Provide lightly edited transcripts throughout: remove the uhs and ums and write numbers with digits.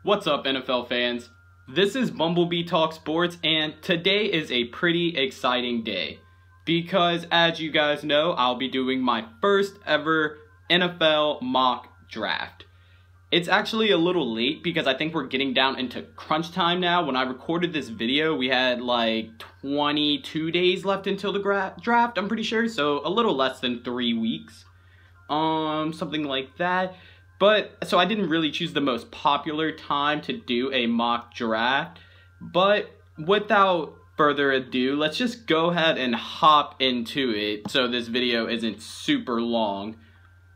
What's up, NFL fans? This is Bumblebee Talk Sports, and today is a pretty exciting day because, as you guys know, I'll be doing my first ever NFL mock draft. It's actually a little late because I think we're getting down into crunch time now. When I recorded this video, we had like 22 days left until the draft, I'm pretty sure, so a little less than 3 weeks. Something like that. But, so I didn't really choose the most popular time to do a mock draft. But, without further ado, let's just go ahead and hop into it so this video isn't super long.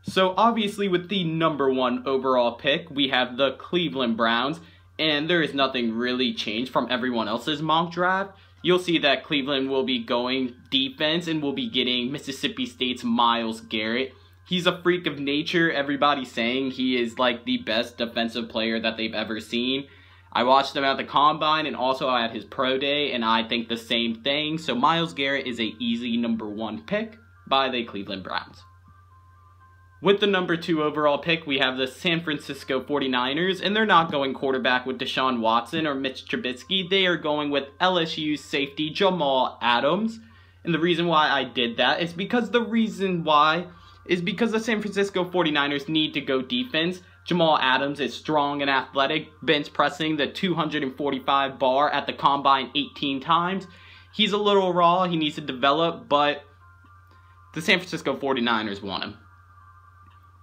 So, obviously, with the #1 overall pick, we have the Cleveland Browns. And there is nothing really changed from everyone else's mock draft. You'll see that Cleveland will be going defense and will be getting Mississippi State's Myles Garrett. He's a freak of nature. Everybody's saying he is like the best defensive player that they've ever seen. I watched him at the Combine and also at his pro day, and I think the same thing. So Myles Garrett is an easy #1 pick by the Cleveland Browns. With the #2 overall pick, we have the San Francisco 49ers, and they're not going quarterback with Deshaun Watson or Mitch Trubisky. They are going with LSU safety Jamal Adams. And the reason why I did that is because the San Francisco 49ers need to go defense. Jamal Adams is strong and athletic, bench pressing the 245 bar at the Combine 18 times. He's a little raw, he needs to develop, but the San Francisco 49ers want him.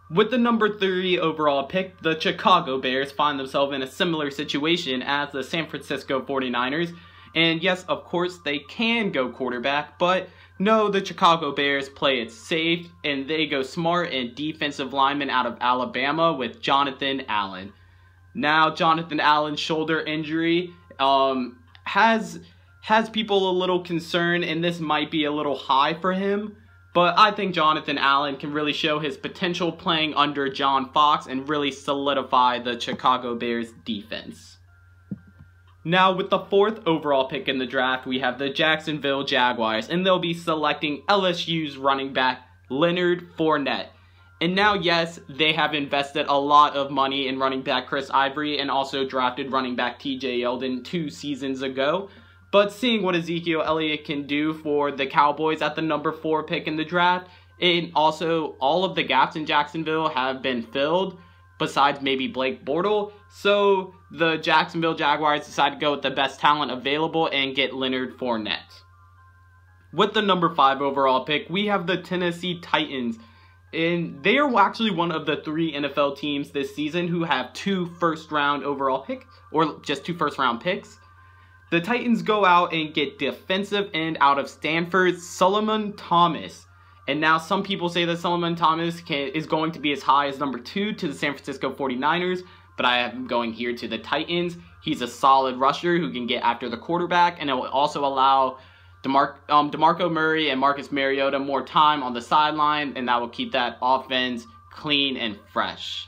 With the #3 overall pick, the Chicago Bears find themselves in a similar situation as the San Francisco 49ers. And yes, of course, they can go quarterback, but no, the Chicago Bears play it safe, and they go smart and defensive lineman out of Alabama with Jonathan Allen. Now, Jonathan Allen's shoulder injury has people a little concerned, and this might be a little high for him. But I think Jonathan Allen can really show his potential playing under John Fox and really solidify the Chicago Bears defense. Now, with the 4th overall pick in the draft, we have the Jacksonville Jaguars, and they'll be selecting LSU's running back, Leonard Fournette. And now, yes, they have invested a lot of money in running back Chris Ivory and also drafted running back TJ Yeldon 2 seasons ago. But seeing what Ezekiel Elliott can do for the Cowboys at the #4 pick in the draft, and also all of the gaps in Jacksonville have been filled, besides maybe Blake Bortles. So the Jacksonville Jaguars decided to go with the best talent available and get Leonard Fournette. With the #5 overall pick, we have the Tennessee Titans. And they are actually one of the 3 NFL teams this season who have 2 first-round overall picks, or just 2 first-round picks. The Titans go out and get defensive end out of Stanford, Solomon Thomas. And now some people say that Solomon Thomas is going to be as high as #2 to the San Francisco 49ers, but I have him going here to the Titans. He's a solid rusher who can get after the quarterback, and it will also allow DeMarco Murray and Marcus Mariota more time on the sideline, and that will keep that offense clean and fresh.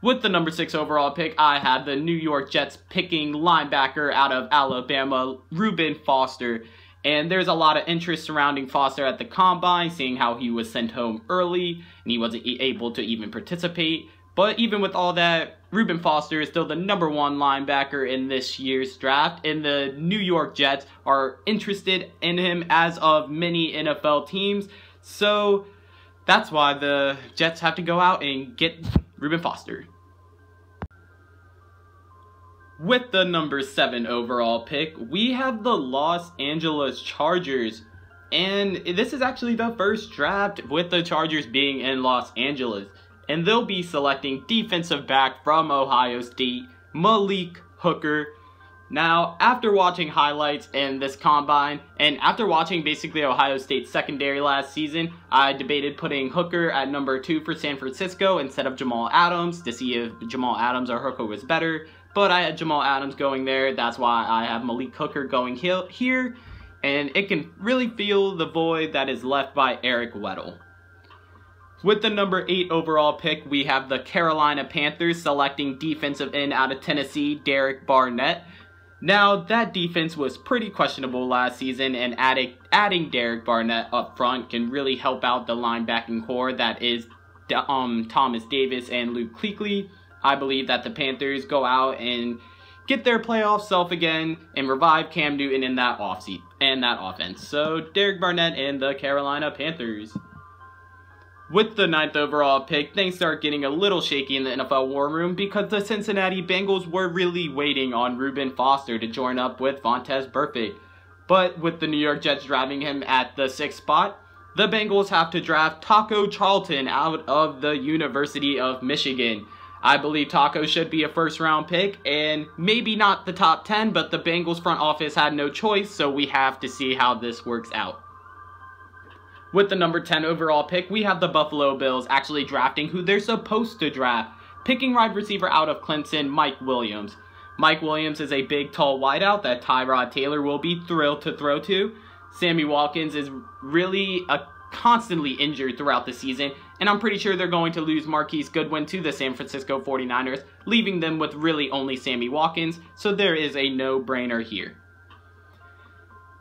With the #6 overall pick, I had the New York Jets picking linebacker out of Alabama, Reuben Foster. And there's a lot of interest surrounding Foster at the Combine, seeing how he was sent home early and he wasn't able to even participate. But even with all that, Reuben Foster is still the #1 linebacker in this year's draft, and the New York Jets are interested in him as of many NFL teams. So that's why the Jets have to go out and get Reuben Foster. With the #7 overall pick, we have the Los Angeles Chargers. And this is actually the first draft with the Chargers being in Los Angeles. And they'll be selecting defensive back from Ohio State, Malik Hooker. Now, after watching highlights in this Combine, and after watching basically Ohio State's secondary last season, I debated putting Hooker at #2 for San Francisco instead of Jamal Adams to see if Jamal Adams or Hooker was better. But I had Jamal Adams going there. That's why I have Malik Hooker going here. And it can really fill the void that is left by Eric Weddle. With the #8 overall pick, we have the Carolina Panthers selecting defensive end out of Tennessee, Derek Barnett. Now, that defense was pretty questionable last season, and adding Derek Barnett up front can really help out the linebacking core that is Thomas Davis and Luke Kuechly. I believe that the Panthers go out and get their playoff self again and revive Cam Newton in that offense. So Derek Barnett and the Carolina Panthers. With the 9th overall pick, things start getting a little shaky in the NFL war room because the Cincinnati Bengals were really waiting on Reuben Foster to join up with Vontaze Burfict. But with the New York Jets drafting him at the 6th spot, the Bengals have to draft Taco Charlton out of the University of Michigan. I believe Taco should be a first-round pick, and maybe not the top 10, but the Bengals front office had no choice, so we have to see how this works out. With the number 10 overall pick, we have the Buffalo Bills actually drafting who they're supposed to draft, picking wide receiver out of Clemson, Mike Williams. Mike Williams is a big, tall wideout that Tyrod Taylor will be thrilled to throw to. Sammy Watkins is really constantly injured throughout the season, and I'm pretty sure they're going to lose Marquise Goodwin to the San Francisco 49ers, leaving them with really only Sammy Watkins, so there is a no-brainer here.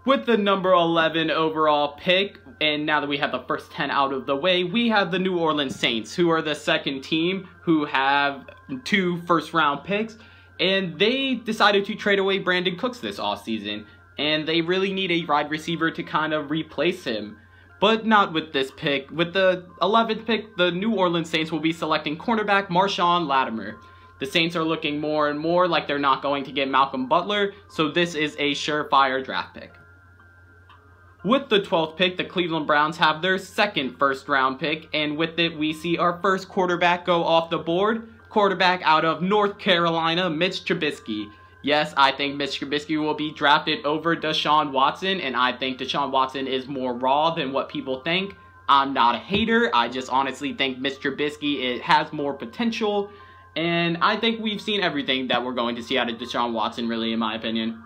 With the number 11 overall pick, and now that we have the first 10 out of the way, we have the New Orleans Saints, who are the second team who have 2 first-round picks, and they decided to trade away Brandon Cooks this offseason, and they really need a wide receiver to kind of replace him. But not with this pick. With the 11th pick, the New Orleans Saints will be selecting cornerback Marshawn Lattimore. The Saints are looking more and more like they're not going to get Malcolm Butler, so this is a surefire draft pick. With the 12th pick, the Cleveland Browns have their second first-round pick, and with it, we see our first quarterback go off the board. Quarterback out of North Carolina, Mitch Trubisky. Yes, I think Mitch Trubisky will be drafted over Deshaun Watson, and I think Deshaun Watson is more raw than what people think. I'm not a hater. I just honestly think Mitch Trubisky has more potential, and I think we've seen everything that we're going to see out of Deshaun Watson, really, in my opinion.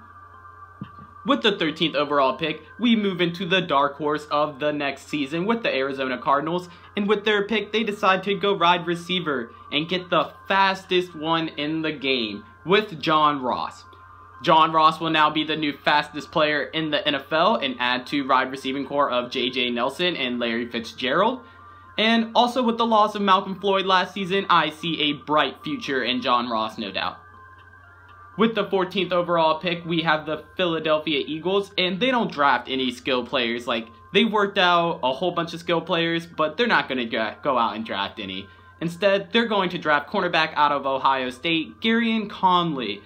With the 13th overall pick, we move into the dark horse of the next season with the Arizona Cardinals, and with their pick, they decide to go wide receiver and get the fastest one in the game with John Ross. John Ross will now be the new fastest player in the NFL and add to wide receiving core of J.J. Nelson and Larry Fitzgerald. And also with the loss of Malcolm Floyd last season, I see a bright future in John Ross, no doubt. With the 14th overall pick, we have the Philadelphia Eagles, and they don't draft any skill players. Like, they worked out a whole bunch of skill players, but they're not going to go out and draft any. Instead, they're going to draft cornerback out of Ohio State, Garyon Conley.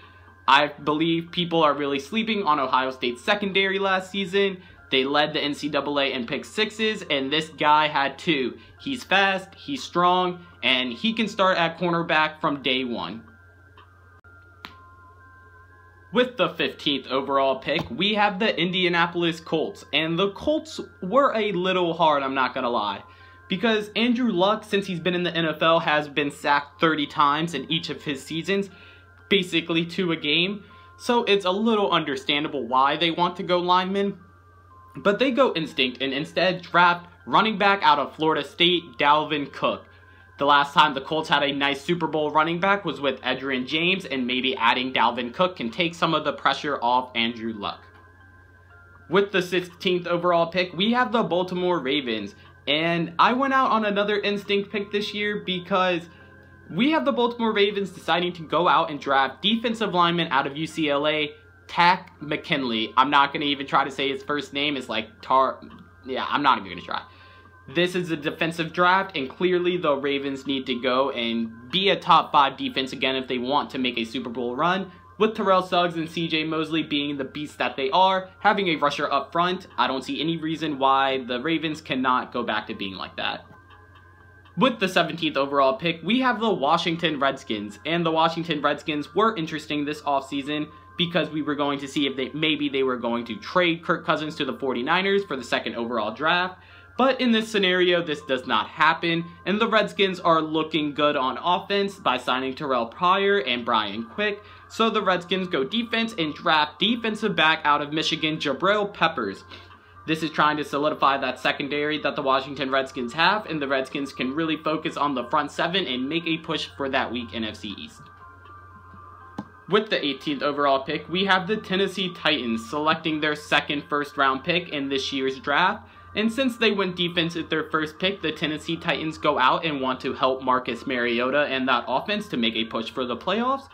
I believe people are really sleeping on Ohio State's secondary last season. They led the NCAA in pick sixes, and this guy had 2. He's fast, he's strong, and he can start at cornerback from day one. With the 15th overall pick, we have the Indianapolis Colts, and the Colts were a little hard, I'm not gonna lie. Because Andrew Luck, since he's been in the NFL, has been sacked 30 times in each of his seasons, basically 2 a game. So it's a little understandable why they want to go lineman. But they go instinct and instead draft running back out of Florida State, Dalvin Cook. The last time the Colts had a nice Super Bowl running back was with Edgerrin James, and maybe adding Dalvin Cook can take some of the pressure off Andrew Luck. With the 16th overall pick, we have the Baltimore Ravens. And I went out on another instinct pick this year because we have the Baltimore Ravens deciding to go out and draft defensive lineman out of UCLA, Takk McKinley. I'm not going to even try to say his first name. It's like I'm not even going to try. This is a defensive draft, and clearly the Ravens need to go and be a top 5 defense again if they want to make a Super Bowl run. With Terrell Suggs and CJ Mosley being the beasts that they are, having a rusher up front, I don't see any reason why the Ravens cannot go back to being like that. With the 17th overall pick, we have the Washington Redskins, and the Washington Redskins were interesting this offseason because we were going to see if maybe they were going to trade Kirk Cousins to the 49ers for the 2nd overall draft. But in this scenario, this does not happen, and the Redskins are looking good on offense by signing Terrell Pryor and Brian Quick. So the Redskins go defense and draft defensive back out of Michigan, Jabril Peppers. This is trying to solidify that secondary that the Washington Redskins have, and the Redskins can really focus on the front 7 and make a push for that weak NFC East. With the 18th overall pick, we have the Tennessee Titans selecting their 2nd first-round pick in this year's draft. And since they went defense at their first pick, the Tennessee Titans go out and want to help Marcus Mariota and that offense to make a push for the playoffs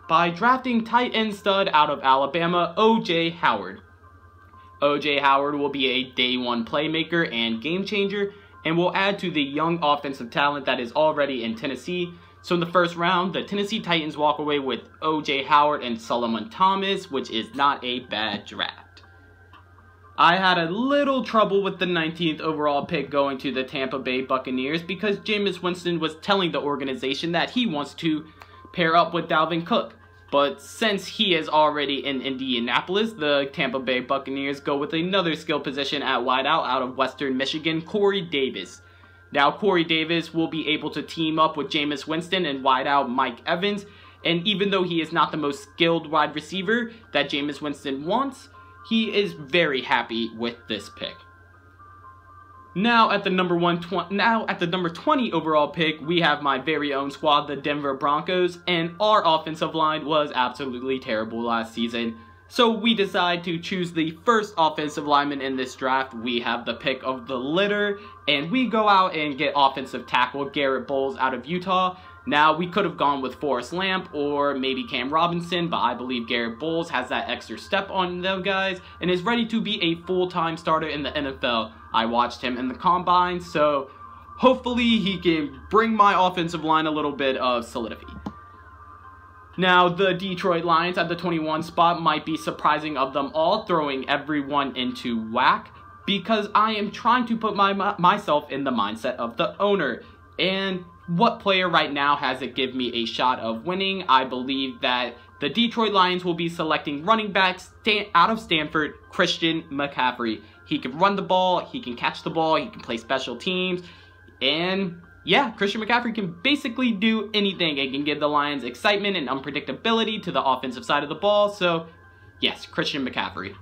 by drafting tight end stud out of Alabama, O.J. Howard. O.J. Howard will be a day one playmaker and game changer and will add to the young offensive talent that is already in Tennessee. So in the first round, the Tennessee Titans walk away with O.J. Howard and Solomon Thomas, which is not a bad draft. I had a little trouble with the 19th overall pick going to the Tampa Bay Buccaneers because Jameis Winston was telling the organization that he wants to pair up with Dalvin Cook. But since he is already in Indianapolis, the Tampa Bay Buccaneers go with another skill position at wideout out of Western Michigan, Corey Davis. Now, Corey Davis will be able to team up with Jameis Winston and wideout Mike Evans. And even though he is not the most skilled wide receiver that Jameis Winston wants, he is very happy with this pick. Now at the number 20 overall pick, we have my very own squad, the Denver Broncos, and our offensive line was absolutely terrible last season. So we decide to choose the first offensive lineman in this draft. We have the pick of the litter, and we go out and get offensive tackle Garrett Bowles out of Utah. Now, we could have gone with Forrest Lamp or maybe Cam Robinson, but I believe Garrett Bowles has that extra step on them guys and is ready to be a full-time starter in the NFL. I watched him in the Combine, so hopefully he can bring my offensive line a little bit of solidity. Now, the Detroit Lions at the 21 spot might be surprising of them all, throwing everyone into whack, because I am trying to put myself in the mindset of the owner. And what player right now has it give me a shot of winning? I believe that the Detroit Lions will be selecting running back out of Stanford, Christian McCaffrey. He can run the ball, he can catch the ball, he can play special teams, and yeah, Christian McCaffrey can basically do anything. It can give the Lions excitement and unpredictability to the offensive side of the ball, so yes, Christian McCaffrey.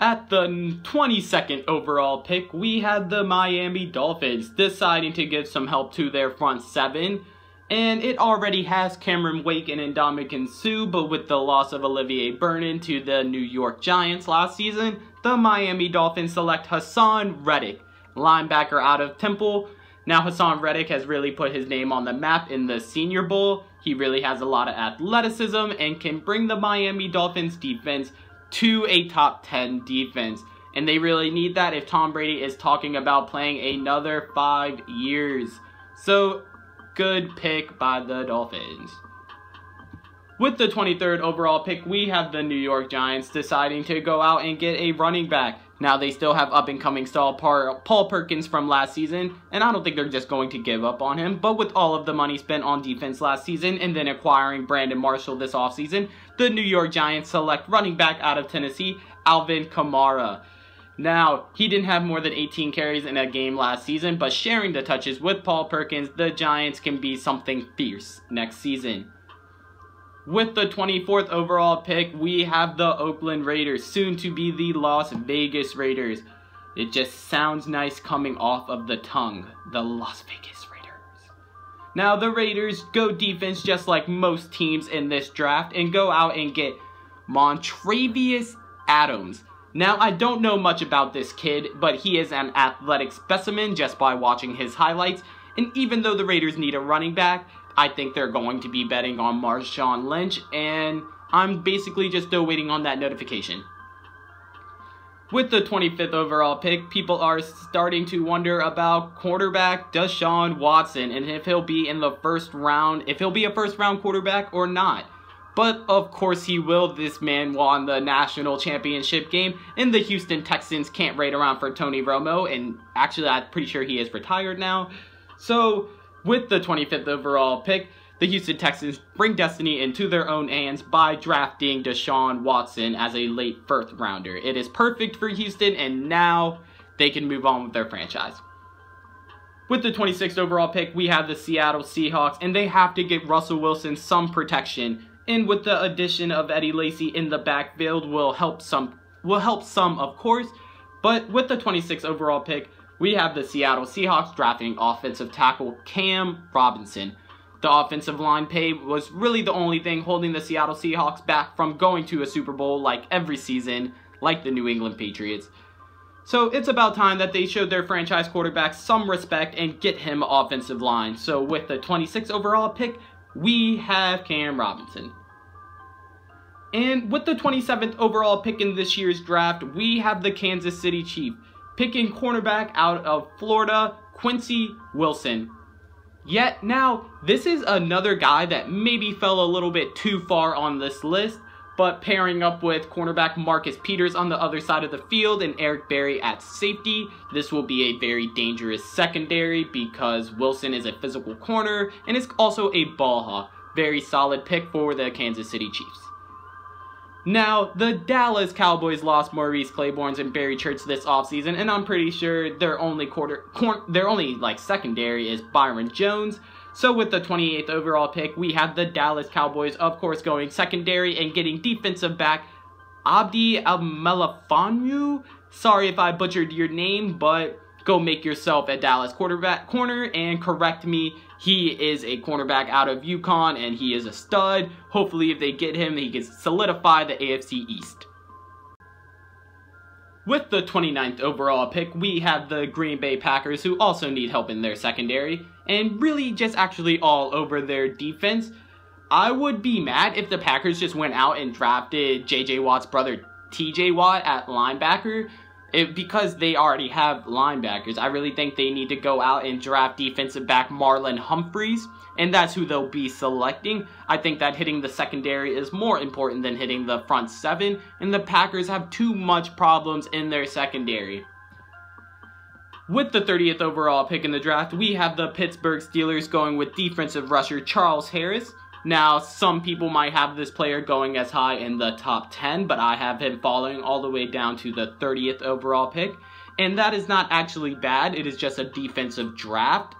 At the 22nd overall pick, we had the Miami Dolphins deciding to give some help to their front seven. And it already has Cameron Wake and Ndamukong Suh, but with the loss of Olivier Vernon to the New York Giants last season, the Miami Dolphins select Hassan Reddick, linebacker out of Temple. Now Hassan Reddick has really put his name on the map in the Senior Bowl. He really has a lot of athleticism and can bring the Miami Dolphins defense to a top 10 defense. And they really need that if Tom Brady is talking about playing another 5 years. So, good pick by the Dolphins. With the 23rd overall pick, we have the New York Giants deciding to go out and get a running back. Now, they still have up-and-coming star Paul Perkins from last season, and I don't think they're just going to give up on him. But with all of the money spent on defense last season and then acquiring Brandon Marshall this offseason, the New York Giants select running back out of Tennessee, Alvin Kamara. Now, he didn't have more than 18 carries in a game last season, but sharing the touches with Paul Perkins, the Giants can be something fierce next season. With the 24th overall pick, we have the Oakland Raiders, soon to be the Las Vegas Raiders. It just sounds nice coming off of the tongue, the Las Vegas Raiders. Now, the Raiders go defense just like most teams in this draft and go out and get Montravius Adams. Now, I don't know much about this kid, but he is an athletic specimen just by watching his highlights. And even though the Raiders need a running back, I think they're going to be betting on Marshawn Lynch, and I'm basically just still waiting on that notification. With the 25th overall pick, people are starting to wonder about quarterback Deshaun Watson and if he'll be in the first round, if he'll be a first-round quarterback or not. But of course he will. This man won the national championship game, and the Houston Texans can't wait around for Tony Romo, and actually I'm pretty sure he is retired now. So, with the 25th overall pick, the Houston Texans bring destiny into their own hands by drafting Deshaun Watson as a late first rounder. It is perfect for Houston, and now they can move on with their franchise. With the 26th overall pick, we have the Seattle Seahawks, and they have to get Russell Wilson some protection. And with the addition of Eddie Lacy in the backfield will help some of course. But with the 26th overall pick, we have the Seattle Seahawks drafting offensive tackle Cam Robinson. The offensive line pay was really the only thing holding the Seattle Seahawks back from going to a Super Bowl like every season like the New England Patriots. So it's about time that they showed their franchise quarterback some respect and get him offensive line. So with the 26th overall pick, we have Cam Robinson. And with the 27th overall pick in this year's draft, we have the Kansas City Chiefs, picking cornerback out of Florida, Quincy Wilson. Yet now, this is another guy that maybe fell a little bit too far on this list, but pairing up with cornerback Marcus Peters on the other side of the field and Eric Berry at safety, this will be a very dangerous secondary because Wilson is a physical corner and is also a ball hawk. Very solid pick for the Kansas City Chiefs. Now, the Dallas Cowboys lost Maurice Claiborne and Barry Church this offseason, and I'm pretty sure their only secondary is Byron Jones. So with the 28th overall pick, we have the Dallas Cowboys, of course, going secondary and getting defensive back Abdi Al-Melafanyu. Sorry if I butchered your name, but go make yourself a Dallas corner and correct me. He is a cornerback out of UConn, and he is a stud. Hopefully, if they get him, he can solidify the AFC East. With the 29th overall pick, we have the Green Bay Packers, who also need help in their secondary, and really just actually all over their defense. I would be mad if the Packers just went out and drafted J.J. Watt's brother, T.J. Watt, at linebacker. Because they already have linebackers, I really think they need to go out and draft defensive back Marlon Humphreys, and that's who they'll be selecting. I think that hitting the secondary is more important than hitting the front seven, and the Packers have too much problems in their secondary. With the 30th overall pick in the draft, we have the Pittsburgh Steelers going with defensive rusher Charles Harris. Now, some people might have this player going as high in the top 10, but I have him falling all the way down to the 30th overall pick. And that is not actually bad, it is just a defensive draft.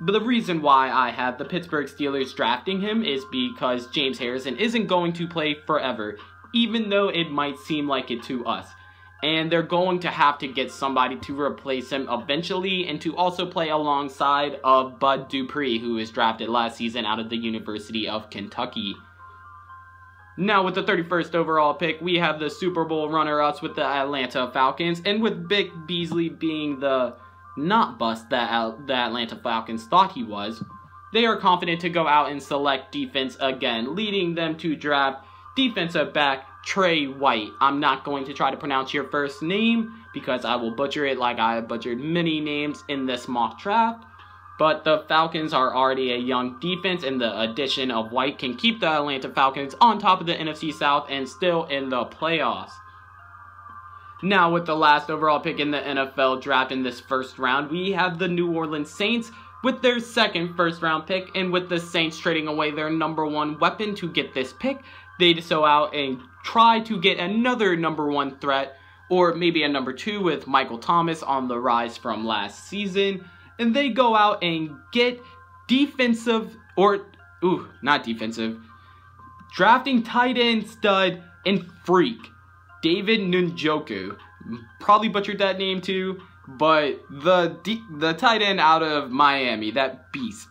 But the reason why I have the Pittsburgh Steelers drafting him is because James Harrison isn't going to play forever, even though it might seem like it to us. And they're going to have to get somebody to replace him eventually and to also play alongside of Bud Dupree, who was drafted last season out of the University of Kentucky. Now with the 31st overall pick, we have the Super Bowl runner-ups with the Atlanta Falcons, and with Vic Beasley being the not bust that the Atlanta Falcons thought he was, they are confident to go out and select defense again, leading them to draft defensive back Trey White. I'm not going to try to pronounce your first name because I will butcher it like I have butchered many names in this mock draft. But the Falcons are already a young defense, and the addition of White can keep the Atlanta Falcons on top of the NFC South and still in the playoffs. Now with the last overall pick in the NFL draft in this first round, we have the New Orleans Saints with their second first round pick, and with the Saints trading away their #1 weapon to get this pick, they go out and try to get another #1 threat, or maybe a #2 with Michael Thomas on the rise from last season. And they go out and get drafting tight end stud and freak, David Njoku. Probably butchered that name too, but the tight end out of Miami, that beast.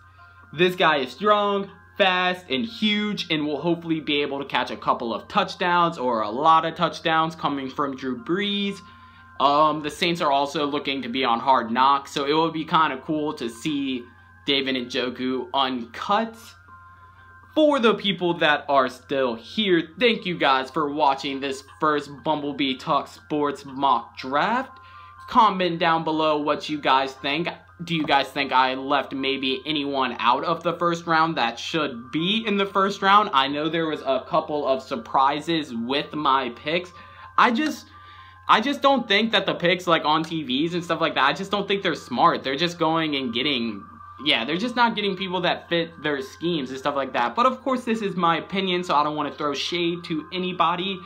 This guy is strong, fast, and huge, and will hopefully be able to catch a couple of touchdowns or a lot of touchdowns coming from Drew Brees. The Saints are also looking to be on Hard Knocks, so it would be kind of cool to see David Njoku uncut. For the people that are still here, thank you guys for watching this first Bumblebee Talk Sports mock draft. Comment down below what you guys think. Do you guys think I left maybe anyone out of the first round that should be in the first round? I know there was a couple of surprises with my picks. I just don't think that the picks like on TVs and stuff like that, I just don't think they're smart. They're just going and getting, they're just not getting people that fit their schemes and stuff like that. But of course, this is my opinion, so I don't want to throw shade to anybody.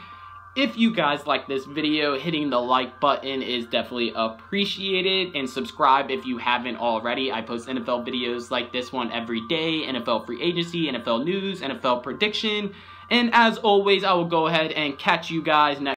If you guys like this video, hitting the like button is definitely appreciated, and subscribe if you haven't already. I post NFL videos like this one every day, NFL free agency, NFL news, NFL prediction, and as always, I will go ahead and catch you guys next